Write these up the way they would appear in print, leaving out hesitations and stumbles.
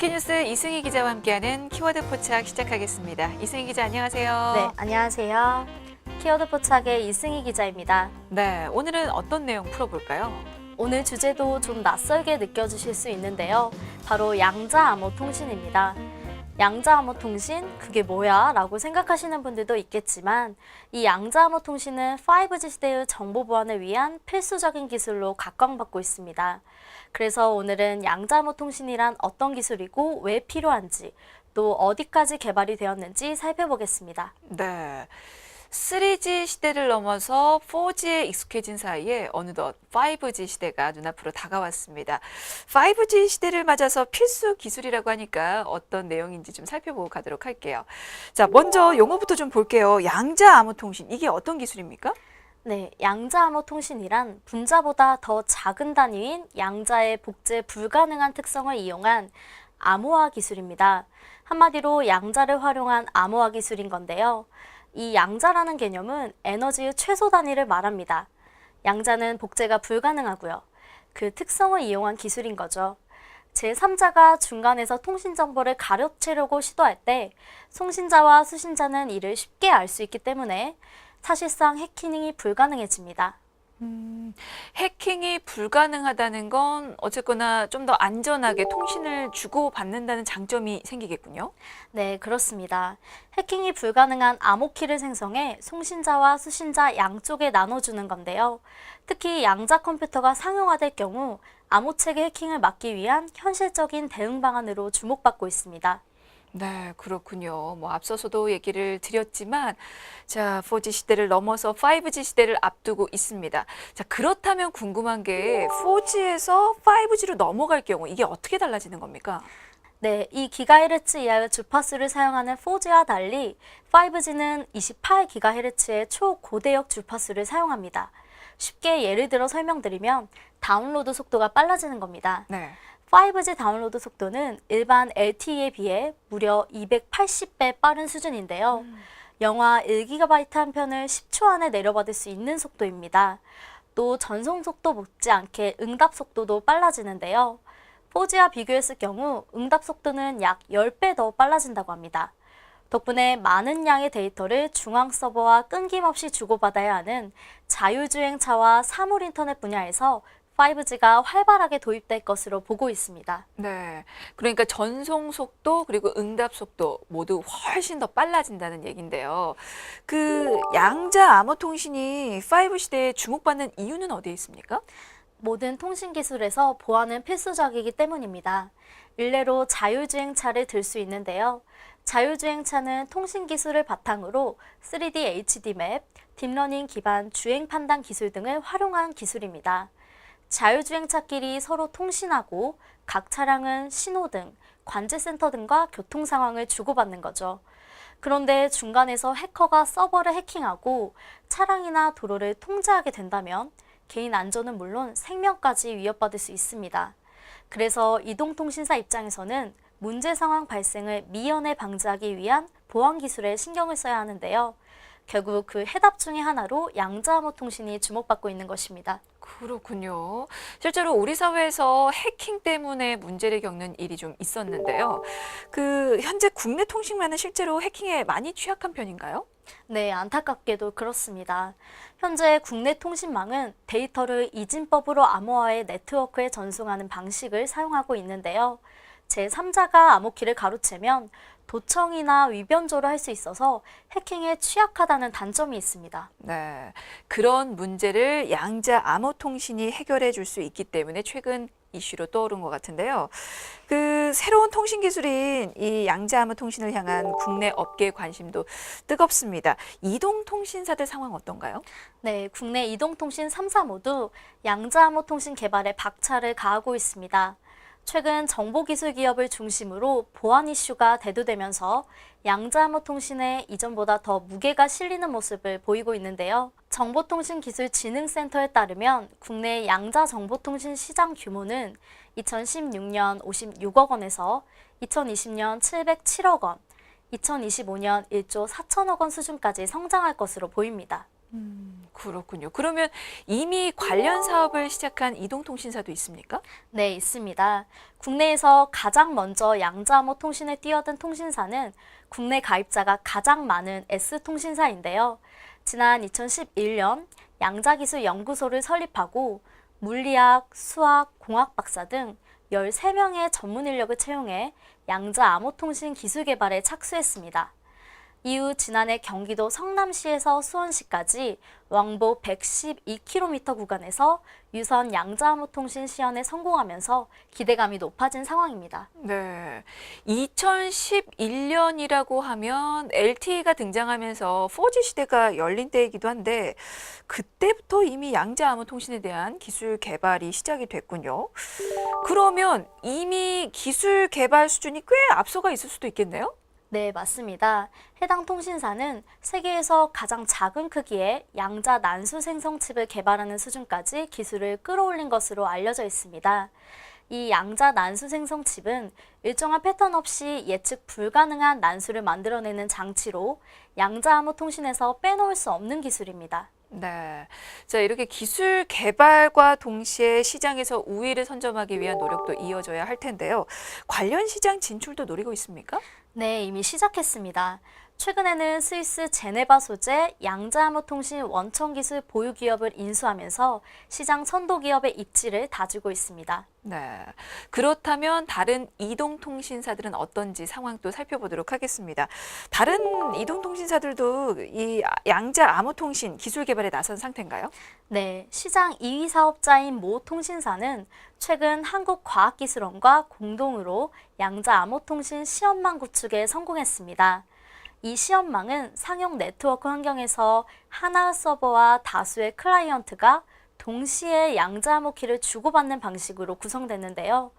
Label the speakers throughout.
Speaker 1: 오케이뉴스 이승희 기자와 함께하는 키워드 포착 시작하겠습니다. 이승희 기자 안녕하세요.
Speaker 2: 네, 안녕하세요. 키워드 포착의 이승희 기자입니다.
Speaker 1: 네, 오늘은 어떤 내용 풀어볼까요?
Speaker 2: 오늘 주제도 좀 낯설게 느껴지실 수 있는데요. 바로 양자암호통신입니다. 양자암호통신? 그게 뭐야? 라고 생각하시는 분들도 있겠지만 이 양자암호통신은 5G 시대의 정보 보안을 위한 필수적인 기술로 각광받고 있습니다. 그래서 오늘은 양자암호통신이란 어떤 기술이고 왜 필요한지 또 어디까지 개발이 되었는지 살펴보겠습니다.
Speaker 1: 네. 3G 시대를 넘어서 4G에 익숙해진 사이에 어느덧 5G 시대가 눈앞으로 다가왔습니다. 5G 시대를 맞아서 필수 기술이라고 하니까 어떤 내용인지 좀 살펴보고 가도록 할게요. 자, 먼저 용어부터 좀 볼게요. 양자암호통신, 이게 어떤 기술입니까?
Speaker 2: 네, 양자암호통신이란 분자보다 더 작은 단위인 양자의 복제 불가능한 특성을 이용한 암호화 기술입니다. 한마디로 양자를 활용한 암호화 기술인 건데요. 이 양자라는 개념은 에너지의 최소 단위를 말합니다. 양자는 복제가 불가능하고요. 그 특성을 이용한 기술인 거죠. 제3자가 중간에서 통신 정보를 가로채려고 시도할 때 송신자와 수신자는 이를 쉽게 알 수 있기 때문에 사실상 해킹이 불가능해집니다.
Speaker 1: 해킹이 불가능하다는 건 어쨌거나 좀 더 안전하게 통신을 주고받는다는 장점이 생기겠군요.
Speaker 2: 네, 그렇습니다. 해킹이 불가능한 암호키를 생성해 송신자와 수신자 양쪽에 나눠주는 건데요. 특히 양자 컴퓨터가 상용화될 경우 암호체계 해킹을 막기 위한 현실적인 대응 방안으로 주목받고 있습니다.
Speaker 1: 네, 그렇군요. 앞서서도 얘기를 드렸지만, 자, 4G 시대를 넘어서 5G 시대를 앞두고 있습니다. 자, 그렇다면 궁금한 게 4G에서 5G로 넘어갈 경우 이게 어떻게 달라지는 겁니까?
Speaker 2: 네, 이 기가헤르츠 이하의 주파수를 사용하는 4G와 달리 5G는 28GHz의 초고대역 주파수를 사용합니다. 쉽게 예를 들어 설명드리면 다운로드 속도가 빨라지는 겁니다.
Speaker 1: 네.
Speaker 2: 5G 다운로드 속도는 일반 LTE에 비해 무려 280배 빠른 수준인데요. 영화 1GB 한 편을 10초 안에 내려받을 수 있는 속도입니다. 또 전송 속도 못지않게 응답 속도도 빨라지는데요. 4G와 비교했을 경우 응답 속도는 약 10배 더 빨라진다고 합니다. 덕분에 많은 양의 데이터를 중앙 서버와 끊김없이 주고받아야 하는 자율주행차와 사물인터넷 분야에서 5G가 활발하게 도입될 것으로 보고 있습니다.
Speaker 1: 네. 그러니까 전송 속도 그리고 응답 속도 모두 훨씬 더 빨라진다는 얘기인데요. 그 양자 암호 통신이 5 시대에 주목받는 이유는 어디에 있습니까?
Speaker 2: 모든 통신 기술에서 보안은 필수적이기 때문입니다. 일례로 자율주행차를 들 수 있는데요. 자율주행차는 통신 기술을 바탕으로 3D HD 맵, 딥러닝 기반 주행 판단 기술 등을 활용한 기술입니다. 자율주행차끼리 서로 통신하고 각 차량은 신호등, 관제센터 등과 교통 상황을 주고받는 거죠. 그런데 중간에서 해커가 서버를 해킹하고 차량이나 도로를 통제하게 된다면 개인 안전은 물론 생명까지 위협받을 수 있습니다. 그래서 이동통신사 입장에서는 문제 상황 발생을 미연에 방지하기 위한 보안 기술에 신경을 써야 하는데요. 결국 그 해답 중의 하나로 양자암호 통신이 주목받고 있는 것입니다.
Speaker 1: 그렇군요. 실제로 우리 사회에서 해킹 때문에 문제를 겪는 일이 좀 있었는데요. 현재 국내 통신망은 실제로 해킹에 많이 취약한 편인가요?
Speaker 2: 네, 안타깝게도 그렇습니다. 현재 국내 통신망은 데이터를 이진법으로 암호화해 네트워크에 전송하는 방식을 사용하고 있는데요. 제3자가 암호키를 가로채면 도청이나 위변조를 할 수 있어서 해킹에 취약하다는 단점이 있습니다.
Speaker 1: 네. 그런 문제를 양자 암호 통신이 해결해 줄 수 있기 때문에 최근 이슈로 떠오른 것 같은데요. 새로운 통신 기술인 이 양자 암호 통신을 향한 국내 업계의 관심도 뜨겁습니다. 이동통신사들 상황 어떤가요?
Speaker 2: 네, 국내 이동통신 3사 모두 양자암호 통신 개발에 박차를 가하고 있습니다. 최근 정보기술 기업을 중심으로 보안 이슈가 대두되면서 양자암호 통신에 이전보다 더 무게가 실리는 모습을 보이고 있는데요. 정보통신기술진흥센터에 따르면 국내 양자정보통신 시장 규모는 2016년 56억 원에서 2020년 707억 원, 2025년 1조 4천억 원 수준까지 성장할 것으로 보입니다.
Speaker 1: 그렇군요. 그러면 이미 관련 사업을 시작한 이동통신사도 있습니까?
Speaker 2: 네, 있습니다. 국내에서 가장 먼저 양자암호 통신에 뛰어든 통신사는 국내 가입자가 가장 많은 S통신사인데요. 지난 2011년 양자기술연구소를 설립하고 물리학, 수학, 공학 박사 등 13명의 전문 인력을 채용해 양자암호 통신 기술 개발에 착수했습니다. 이후 지난해 경기도 성남시에서 수원시까지 왕복 112km 구간에서 유선 양자암호 통신 시연에 성공하면서 기대감이 높아진 상황입니다.
Speaker 1: 네. 2011년이라고 하면 LTE가 등장하면서 4G 시대가 열린 때이기도 한데 그때부터 이미 양자암호 통신에 대한 기술 개발이 시작이 됐군요. 그러면 이미 기술 개발 수준이 꽤 앞서가 있을 수도 있겠네요?
Speaker 2: 네, 맞습니다. 해당 통신사는 세계에서 가장 작은 크기의 양자 난수 생성 칩을 개발하는 수준까지 기술을 끌어올린 것으로 알려져 있습니다. 이 양자 난수 생성 칩은 일정한 패턴 없이 예측 불가능한 난수를 만들어내는 장치로 양자암호 통신에서 빼놓을 수 없는 기술입니다.
Speaker 1: 네. 자, 이렇게 기술 개발과 동시에 시장에서 우위를 선점하기 위한 노력도 이어져야 할 텐데요. 관련 시장 진출도 노리고 있습니까?
Speaker 2: 네, 이미 시작했습니다. 최근에는 스위스 제네바 소재 양자암호 통신 원천 기술 보유 기업을 인수하면서 시장 선도 기업의 입지를 다지고 있습니다.
Speaker 1: 네. 그렇다면 다른 이동통신사들은 어떤지 상황 또 살펴보도록 하겠습니다. 다른 이동통신사들도 이 양자 암호통신 기술 개발에 나선 상태인가요?
Speaker 2: 네, 시장 2위 사업자인 모 통신사는 최근 한국과학기술원과 공동으로 양자 암호통신 시험망 구축에 성공했습니다. 이 시험망은 상용 네트워크 환경에서 하나의 서버와 다수의 클라이언트가 동시에 양자암호 키를 주고받는 방식으로 구성됐는데요.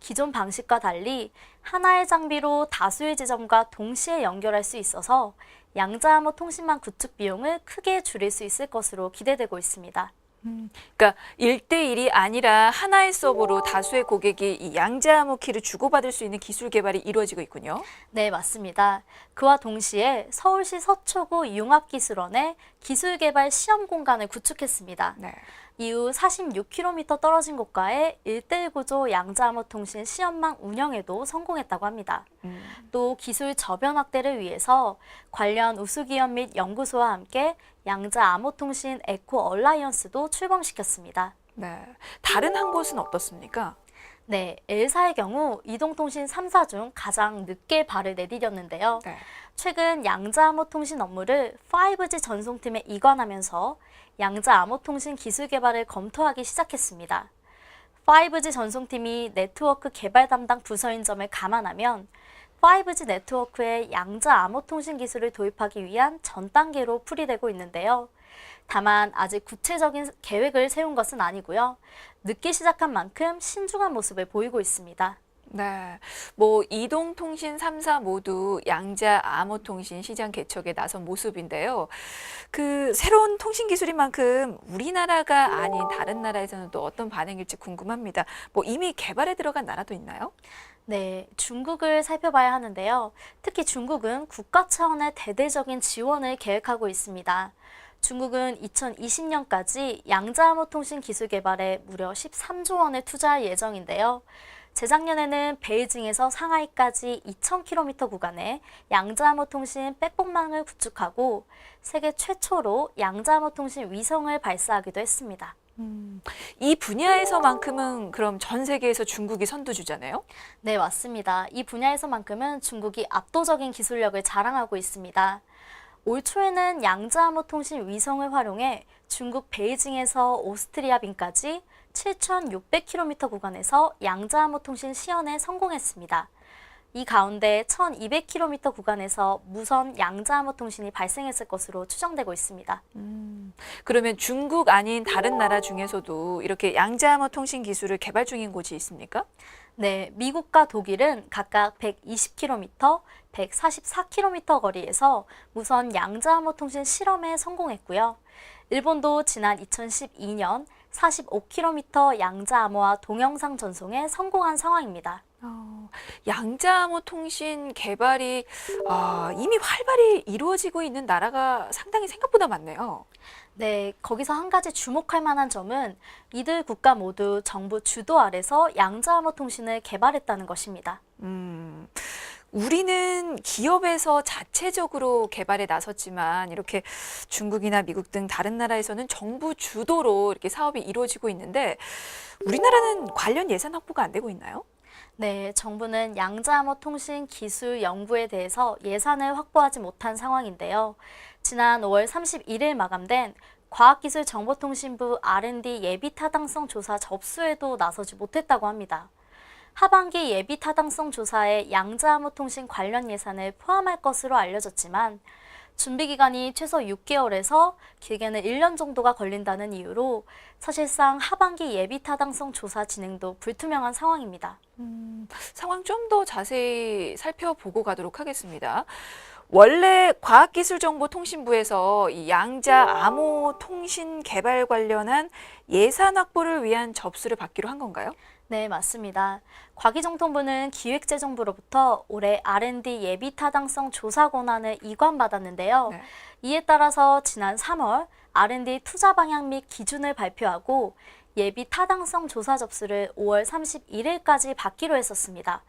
Speaker 2: 기존 방식과 달리 하나의 장비로 다수의 지점과 동시에 연결할 수 있어서 양자암호 통신망 구축 비용을 크게 줄일 수 있을 것으로 기대되고 있습니다.
Speaker 1: 그러니까 1대1이 아니라 하나의 서버로 다수의 고객이 이 양자암호 키를 주고받을 수 있는 기술 개발이 이루어지고 있군요.
Speaker 2: 네, 맞습니다. 그와 동시에 서울시 서초구 융합기술원에 기술개발 시험 공간을 구축했습니다.
Speaker 1: 네.
Speaker 2: 이후 46km 떨어진 곳과의 1대1 구조 양자암호 통신 시험망 운영에도 성공했다고 합니다. 또 기술 저변 확대를 위해서 관련 우수기업 및 연구소와 함께 양자암호 통신 에코 얼라이언스도 출범시켰습니다.
Speaker 1: 네. 다른 한 곳은 어떻습니까?
Speaker 2: 네, L사의 경우 이동통신 3사 중 가장 늦게 발을 내디뎠는데요.
Speaker 1: 네.
Speaker 2: 최근 양자암호 통신 업무를 5G 전송팀에 이관하면서 양자암호 통신 기술 개발을 검토하기 시작했습니다. 5G 전송팀이 네트워크 개발 담당 부서인 점을 감안하면 5G 네트워크에 양자암호 통신 기술을 도입하기 위한 전 단계로 풀이되고 있는데요. 다만 아직 구체적인 계획을 세운 것은 아니고요. 늦게 시작한 만큼 신중한 모습을 보이고 있습니다.
Speaker 1: 네. 뭐 이동통신 3사 모두 양자 암호통신 시장 개척에 나선 모습인데요. 그 새로운 통신 기술인 만큼 우리나라가 아닌 다른 나라에서는 또 어떤 반응일지 궁금합니다. 뭐 이미 개발에 들어간 나라도 있나요?
Speaker 2: 네, 중국을 살펴봐야 하는데요. 특히 중국은 국가 차원의 대대적인 지원을 계획하고 있습니다. 중국은 2020년까지 양자암호 통신 기술 개발에 무려 13조 원을 투자할 예정인데요. 재작년에는 베이징에서 상하이까지 2,000km 구간에 양자암호 통신 백본망을 구축하고 세계 최초로 양자암호 통신 위성을 발사하기도 했습니다.
Speaker 1: 이 분야에서만큼은 그럼 전 세계에서 중국이 선두주자네요?
Speaker 2: 네, 맞습니다. 이 분야에서만큼은 중국이 압도적인 기술력을 자랑하고 있습니다. 올 초에는 양자암호 통신 위성을 활용해 중국 베이징에서 오스트리아 빈까지 7,600km 구간에서 양자암호 통신 시연에 성공했습니다. 이 가운데 1,200km 구간에서 무선 양자암호 통신이 발생했을 것으로 추정되고 있습니다.
Speaker 1: 그러면 중국 아닌 다른 나라 중에서도 이렇게 양자암호 통신 기술을 개발 중인 곳이 있습니까?
Speaker 2: 네, 미국과 독일은 각각 120km, 144km 거리에서 무선 양자암호 통신 실험에 성공했고요. 일본도 지난 2012년 45km 양자 암호화 동영상 전송에 성공한 상황입니다.
Speaker 1: 양자암호 통신 개발이 이미 활발히 이루어지고 있는 나라가 상당히 생각보다 많네요.
Speaker 2: 네, 거기서 한 가지 주목할 만한 점은 이들 국가 모두 정부 주도 아래서 양자암호 통신을 개발했다는 것입니다.
Speaker 1: 우리는 기업에서 자체적으로 개발에 나섰지만 이렇게 중국이나 미국 등 다른 나라에서는 정부 주도로 이렇게 사업이 이루어지고 있는데 우리나라는 관련 예산 확보가 안 되고 있나요?
Speaker 2: 네, 정부는 양자암호 통신 기술 연구에 대해서 예산을 확보하지 못한 상황인데요. 지난 5월 31일 마감된 과학기술정보통신부 R&D 예비타당성 조사 접수에도 나서지 못했다고 합니다. 하반기 예비타당성 조사에 양자암호 통신 관련 예산을 포함할 것으로 알려졌지만 준비기간이 최소 6개월에서 길게는 1년 정도가 걸린다는 이유로 사실상 하반기 예비타당성 조사 진행도 불투명한 상황입니다.
Speaker 1: 상황 좀 더 자세히 살펴보고 가도록 하겠습니다. 원래 과학기술정보통신부에서 이 양자암호 통신 개발 관련한 예산 확보를 위한 접수를 받기로 한 건가요?
Speaker 2: 네, 맞습니다. 과기정통부는 기획재정부로부터 올해 R&D 예비타당성 조사 권한을 이관받았는데요.
Speaker 1: 네.
Speaker 2: 이에 따라서 지난 3월 R&D 투자 방향 및 기준을 발표하고 예비타당성 조사 접수를 5월 31일까지 받기로 했었습니다.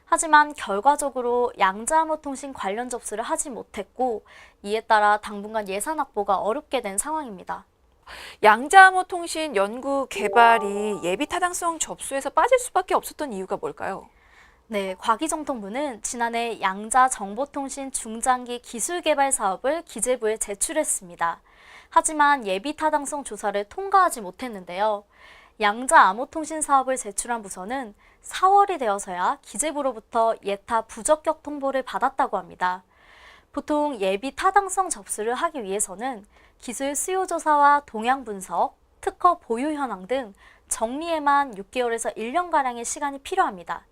Speaker 2: 하지만 결과적으로 양자암호 통신 관련 접수를 하지 못했고 이에 따라 당분간 예산 확보가 어렵게 된 상황입니다.
Speaker 1: 양자암호 통신 연구 개발이 예비 타당성 접수에서 빠질 수밖에 없었던 이유가 뭘까요?
Speaker 2: 네, 과기정통부는 지난해 양자정보통신 중장기 기술개발 사업을 기재부에 제출했습니다. 하지만 예비타당성 조사를 통과하지 못했는데요. 양자암호통신 사업을 제출한 부서는 4월이 되어서야 기재부로부터 예타 부적격 통보를 받았다고 합니다. 보통 예비타당성 접수를 하기 위해서는 기술 수요 조사와 동향 분석, 특허 보유 현황 등 정리에만 6개월에서 1년가량의 시간이 필요합니다.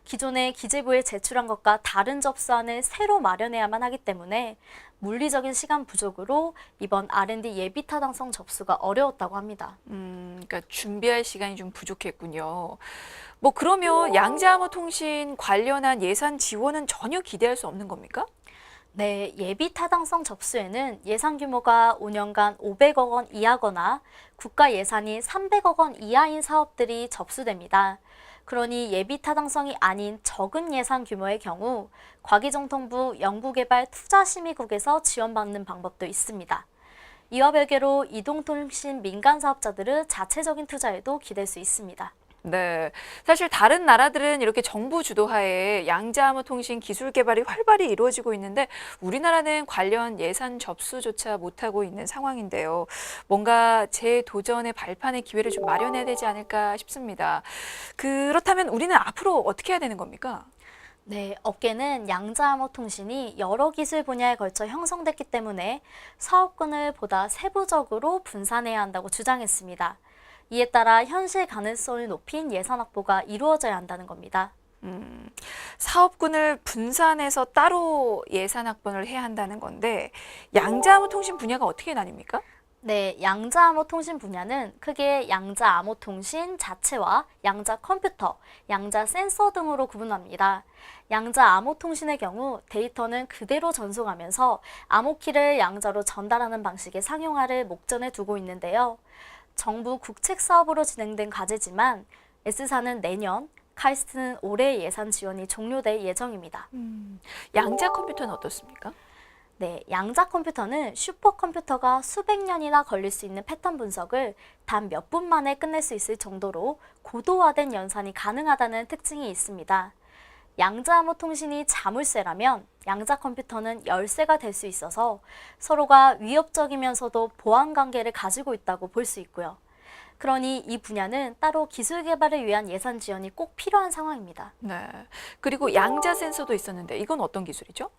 Speaker 2: 기존에 기재부에 제출한 것과 다른 접수안을 새로 마련해야만 하기 때문에 물리적인 시간 부족으로 이번 R&D 예비타당성 접수가 어려웠다고 합니다.
Speaker 1: 그러니까 준비할 시간이 좀 부족했군요. 뭐 그러면 양자암호 통신 관련한 예산 지원은 전혀 기대할 수 없는 겁니까?
Speaker 2: 네, 예비타당성 접수에는 예산 규모가 5년간 500억 원 이하거나 국가 예산이 300억 원 이하인 사업들이 접수됩니다. 그러니 예비타당성이 아닌 적은 예산 규모의 경우 과기정통부 연구개발투자심의국에서 지원받는 방법도 있습니다. 이와 별개로 이동통신 민간 사업자들은 자체적인 투자에도 기댈 수 있습니다.
Speaker 1: 네, 사실 다른 나라들은 이렇게 정부 주도하에 양자암호 통신 기술 개발이 활발히 이루어지고 있는데 우리나라는 관련 예산 접수조차 못하고 있는 상황인데요. 뭔가 재도전의 발판의 기회를 좀 마련해야 되지 않을까 싶습니다. 그렇다면 우리는 앞으로 어떻게 해야 되는 겁니까?
Speaker 2: 네, 업계는 양자암호 통신이 여러 기술 분야에 걸쳐 형성됐기 때문에 사업군을 보다 세부적으로 분산해야 한다고 주장했습니다. 이에 따라 현실 가능성을 높인 예산 확보가 이루어져야 한다는 겁니다.
Speaker 1: 사업군을 분산해서 따로 예산 확보를 해야 한다는 건데 양자암호 통신 분야가 어떻게 나뉩니까?
Speaker 2: 네, 양자암호 통신 분야는 크게 양자암호 통신 자체와 양자 컴퓨터, 양자 센서 등으로 구분합니다. 양자암호 통신의 경우 데이터는 그대로 전송하면서 암호키를 양자로 전달하는 방식의 상용화를 목전에 두고 있는데요. 정부 국책 사업으로 진행된 과제지만 S사는 내년, 카이스트는 올해 예산 지원이 종료될 예정입니다.
Speaker 1: 양자 컴퓨터는 어떻습니까?
Speaker 2: 네, 양자 컴퓨터는 슈퍼컴퓨터가 수백 년이나 걸릴 수 있는 패턴 분석을 단 몇 분 만에 끝낼 수 있을 정도로 고도화된 연산이 가능하다는 특징이 있습니다. 양자암호 통신이 자물쇠라면 양자 컴퓨터는 열쇠가 될 수 있어서 서로가 위협적이면서도 보안 관계를 가지고 있다고 볼 수 있고요. 그러니 이 분야는 따로 기술 개발을 위한 예산 지원이 꼭 필요한 상황입니다.
Speaker 1: 네. 그리고 양자 센서도 있었는데 이건 어떤 기술이죠?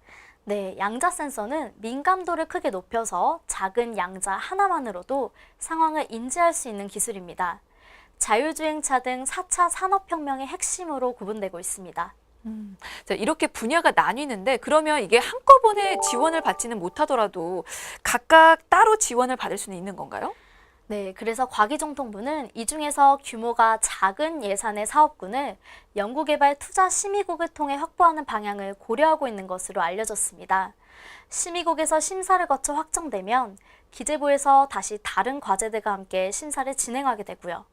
Speaker 2: 네, 양자 센서는 민감도를 크게 높여서 작은 양자 하나만으로도 상황을 인지할 수 있는 기술입니다. 자율주행차 등 4차 산업혁명의 핵심으로 구분되고 있습니다.
Speaker 1: 자, 이렇게 분야가 나뉘는데 그러면 이게 한꺼번에 지원을 받지는 못하더라도 각각 따로 지원을 받을 수는 있는 건가요?
Speaker 2: 네, 그래서 과기정통부는 이 중에서 규모가 작은 예산의 사업군을 연구개발 투자 심의국을 통해 확보하는 방향을 고려하고 있는 것으로 알려졌습니다. 심의국에서 심사를 거쳐 확정되면 기재부에서 다시 다른 과제들과 함께 심사를 진행하게 되고요.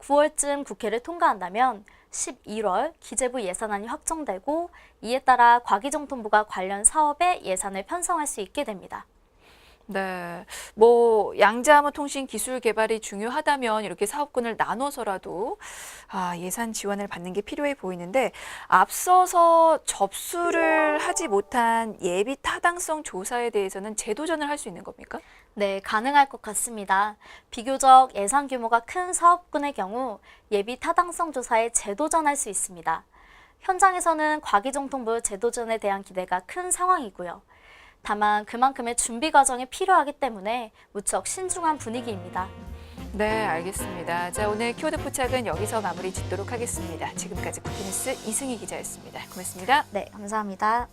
Speaker 2: 9월쯤 국회를 통과한다면 11월 기재부 예산안이 확정되고 이에 따라 과기정통부가 관련 사업에 예산을 편성할 수 있게 됩니다.
Speaker 1: 네, 뭐 양자암호 통신 기술 개발이 중요하다면 이렇게 사업군을 나눠서라도 예산 지원을 받는 게 필요해 보이는데 앞서서 접수를 하지 못한 예비 타당성 조사에 대해서는 재도전을 할 수 있는 겁니까?
Speaker 2: 네, 가능할 것 같습니다. 비교적 예산 규모가 큰 사업군의 경우 예비 타당성 조사에 재도전할 수 있습니다. 현장에서는 과기정통부 재도전에 대한 기대가 큰 상황이고요. 다만 그만큼의 준비 과정이 필요하기 때문에 무척 신중한 분위기입니다.
Speaker 1: 네, 알겠습니다. 자, 오늘 키워드 포착은 여기서 마무리 짓도록 하겠습니다. 지금까지 쿠키뉴스 이승희 기자였습니다. 고맙습니다.
Speaker 2: 네, 감사합니다.